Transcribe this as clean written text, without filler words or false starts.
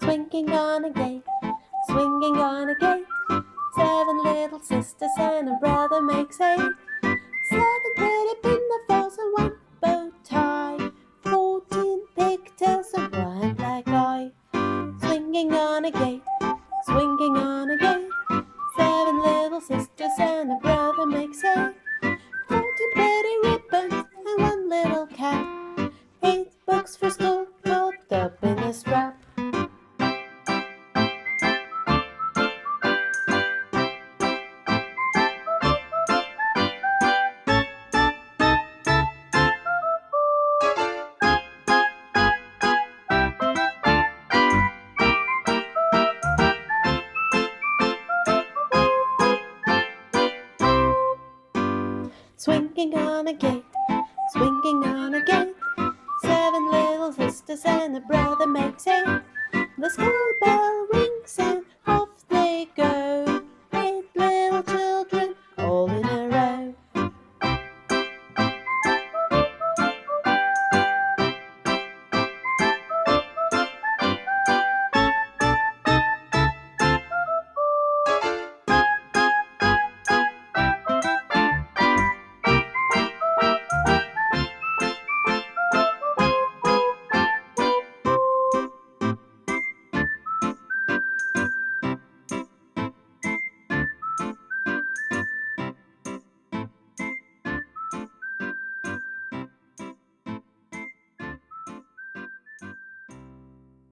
swinging on a gate, swinging on a gate. 7 little sisters and a brother makes 8. 7 pretty pinafores and 1 bow tie. 14 pigtails and 1 black eye. Swinging on a gate, swinging on a gate. 7 little sisters and a brother makes 8. 14 pretty ribbons and 1 little cap. 8 books for school rolled up in a strap. Swinging on a gate, swinging on a gate. 7 little sisters and a brother makes 8. The school bell rings and